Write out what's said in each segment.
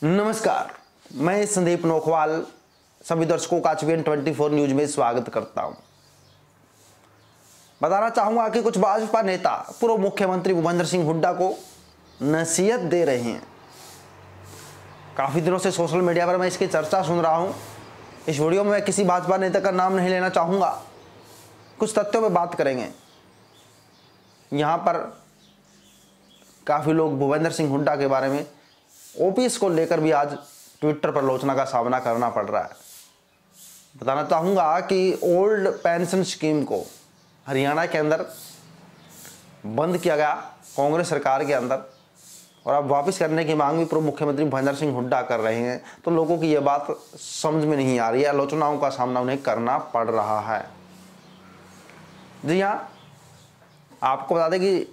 नमस्कार, मैं संदीप नोखवाल सभी दर्शकों का HBN 24 न्यूज में स्वागत करता हूं। बताना चाहूंगा कि कुछ भाजपा नेता पूर्व मुख्यमंत्री भूपेंद्र सिंह हुड्डा को नसीहत दे रहे हैं। काफी दिनों से सोशल मीडिया पर मैं इसकी चर्चा सुन रहा हूं। इस वीडियो में मैं किसी भाजपा नेता का नाम नहीं लेना चाहूंगा, कुछ तथ्यों पर बात करेंगे। यहां पर काफी लोग भूपेंद्र सिंह हुड्डा के बारे में ओपीएस को लेकर भी आज ट्विटर पर आलोचना का सामना करना पड़ रहा है। बताना चाहूंगा कि ओल्ड पेंशन स्कीम को हरियाणा के अंदर बंद किया गया कांग्रेस सरकार के अंदर, और अब वापस करने की मांग भी पूर्व मुख्यमंत्री भूपेंद्र सिंह हुड्डा कर रहे हैं। तो लोगों की यह बात समझ में नहीं आ रही है, आलोचनाओं का सामना उन्हें करना पड़ रहा है। जी हाँ, आपको बता दें कि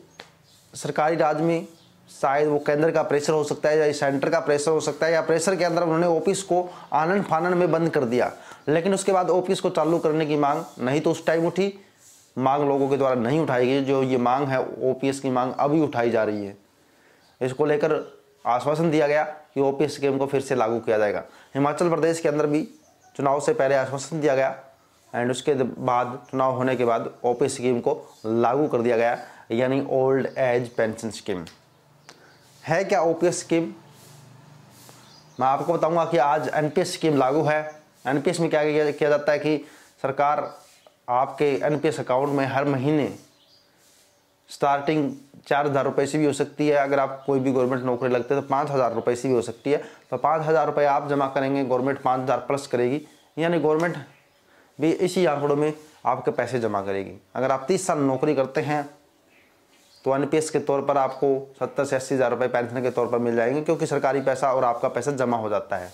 सरकारी राज में शायद वो केंद्र का प्रेशर हो सकता है या सेंटर का प्रेशर हो सकता है, या प्रेशर के अंदर उन्होंने ओपीएस को आनन फानन में बंद कर दिया, लेकिन उसके बाद ओपीएस को चालू करने की मांग नहीं तो उस टाइम उठी, मांग लोगों के द्वारा नहीं उठाई गई। जो ये मांग है ओपीएस की मांग अभी उठाई जा रही है। इसको लेकर आश्वासन दिया गया कि ओपीएस स्कीम को फिर से लागू किया जाएगा। हिमाचल प्रदेश के अंदर भी चुनाव से पहले आश्वासन दिया गया एंड उसके बाद चुनाव होने के बाद ओपीएस स्कीम को लागू कर दिया गया, यानी ओल्ड एज पेंशन स्कीम। है क्या ओपीएस स्कीम? मैं आपको बताऊंगा कि आज एनपीएस स्कीम लागू है। एनपीएस में क्या किया जाता है कि सरकार आपके एनपीएस अकाउंट में हर महीने स्टार्टिंग 4,000 रुपये से भी हो सकती है। अगर आप कोई भी गवर्नमेंट नौकरी लगते हैं तो 5,000 रुपये से भी हो सकती है। तो 5,000 रुपये आप जमा करेंगे, गवर्नमेंट 5,000 प्लस करेगी, यानी गवर्नमेंट भी इसी आंकड़ों में आपके पैसे जमा करेगी। अगर आप 30 साल नौकरी करते हैं तो एनपीएस के तौर पर आपको 70 से 80 हज़ार रुपये पेंशन के तौर पर मिल जाएंगे, क्योंकि सरकारी पैसा और आपका पैसा जमा हो जाता है।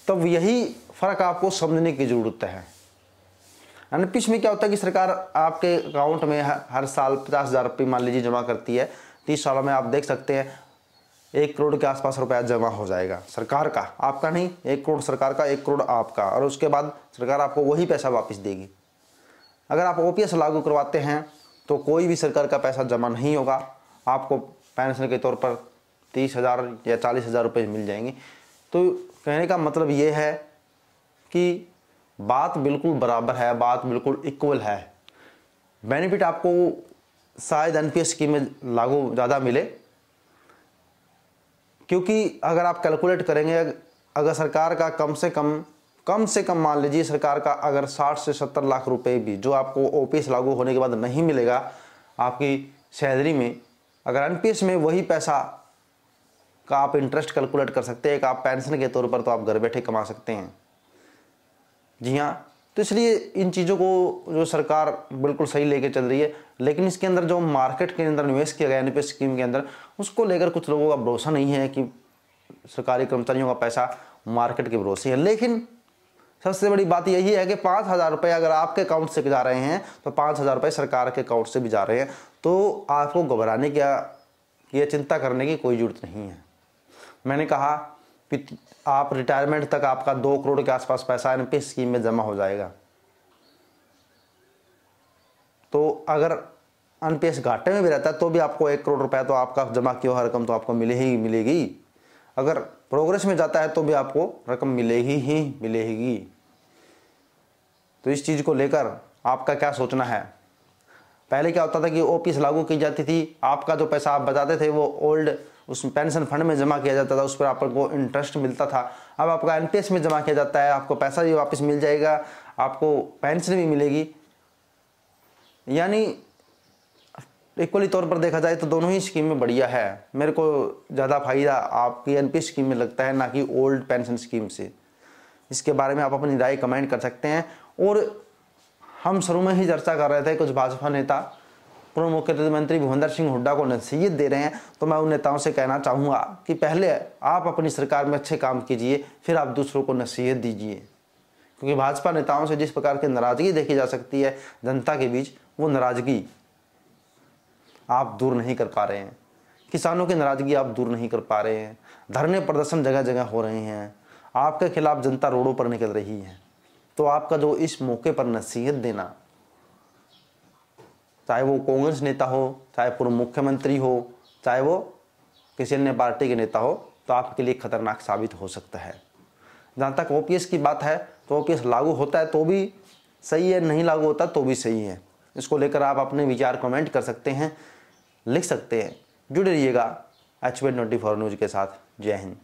तो यही फ़र्क आपको समझने की ज़रूरत है। एनपीएस में क्या होता है कि सरकार आपके अकाउंट में हर साल 50,000 रुपये मान लीजिए जमा करती है। 30 सालों में आप देख सकते हैं 1 करोड़ के आसपास रुपया जमा हो जाएगा सरकार का, आपका नहीं। 1 करोड़ सरकार का, 1 करोड़ आपका, और उसके बाद सरकार आपको वही पैसा वापस देगी। अगर आप ओपीएस लागू करवाते हैं तो कोई भी सरकार का पैसा जमा नहीं होगा, आपको पेंशन के तौर पर 30,000 या 40,000 रुपये मिल जाएंगे। तो कहने का मतलब ये है कि बात बिल्कुल बराबर है, बात बिल्कुल इक्वल है। बेनिफिट आपको शायद एनपीएस स्कीम में लागू ज़्यादा मिले, क्योंकि अगर आप कैलकुलेट करेंगे, अगर सरकार का कम से कम मान लीजिए सरकार का अगर 60 से 70 लाख रुपए भी जो आपको ओपीएस लागू होने के बाद नहीं मिलेगा आपकी सैलरी में, अगर एनपीएस में वही पैसा का आप इंटरेस्ट कैलकुलेट कर सकते हैं कि आप पेंशन के तौर पर तो आप घर बैठे कमा सकते हैं। जी हाँ, तो इसलिए इन चीज़ों को जो सरकार बिल्कुल सही लेके चल रही है, लेकिन इसके अंदर जो मार्केट के अंदर निवेश किया गया एनपीएस स्कीम के अंदर, उसको लेकर कुछ लोगों का भरोसा नहीं है कि सरकारी कर्मचारियों का पैसा मार्केट के भरोसे है। लेकिन सबसे बड़ी बात यही है कि 5,000 रुपये अगर आपके अकाउंट से जा रहे हैं तो 5,000 रुपये सरकार के अकाउंट से भी जा रहे हैं। तो आपको घबराने की चिंता करने की कोई ज़रूरत नहीं है। मैंने कहा कि आप रिटायरमेंट तक आपका 2 करोड़ के आसपास पैसा एनपीएस स्कीम में जमा हो जाएगा। तो अगर एनपीएस घाटे में भी रहता है तो भी आपको 1 करोड़ रुपया तो आपका जमा किया हुआ रकम तो आपको मिलेगी। अगर प्रोग्रेस में जाता है तो भी आपको रकम मिलेगी। तो इस चीज़ को लेकर आपका क्या सोचना है? पहले क्या होता था कि ओपीएस लागू की जाती थी, आपका जो पैसा आप बचाते थे वो ओल्ड उस पेंशन फंड में जमा किया जाता था, उस पर आपको इंटरेस्ट मिलता था। अब आपका एनपीएस में जमा किया जाता है, आपको पैसा भी वापस मिल जाएगा, आपको पेंशन भी मिलेगी। यानी इक्वली तौर पर देखा जाए तो दोनों ही स्कीम में बढ़िया है। मेरे को ज़्यादा फायदा आपकी एनपीएस स्कीम में लगता है, ना कि ओल्ड पेंशन स्कीम से। इसके बारे में आप अपनी राय कमेंट कर सकते हैं। और हम शुरू में ही चर्चा कर रहे थे, कुछ भाजपा नेता पूर्व मुख्यमंत्री भूपेंद्र सिंह हुड्डा को नसीहत दे रहे हैं। तो मैं उन नेताओं से कहना चाहूँगा कि पहले आप अपनी सरकार में अच्छे काम कीजिए, फिर आप दूसरों को नसीहत दीजिए। क्योंकि भाजपा नेताओं से जिस प्रकार की नाराज़गी देखी जा सकती है जनता के बीच, वो नाराज़गी आप दूर नहीं कर पा रहे हैं। किसानों की नाराज़गी आप दूर नहीं कर पा रहे हैं। धरने प्रदर्शन जगह जगह हो रहे हैं, आपके खिलाफ जनता रोडों पर निकल रही है। तो आपका जो इस मौके पर नसीहत देना, चाहे वो कांग्रेस नेता हो, चाहे पूर्व मुख्यमंत्री हो, चाहे वो किसी अन्य पार्टी के नेता हो, तो आपके लिए खतरनाक साबित हो सकता है। जहाँ तक ओपीएस की बात है तो ओपीएस लागू होता है तो भी सही है, नहीं लागू होता तो भी सही है। इसको लेकर आप अपने विचार कमेंट कर सकते हैं, लिख सकते हैं। जुड़े रहिएगा HBD 24 न्यूज़ के साथ। जय हिंद।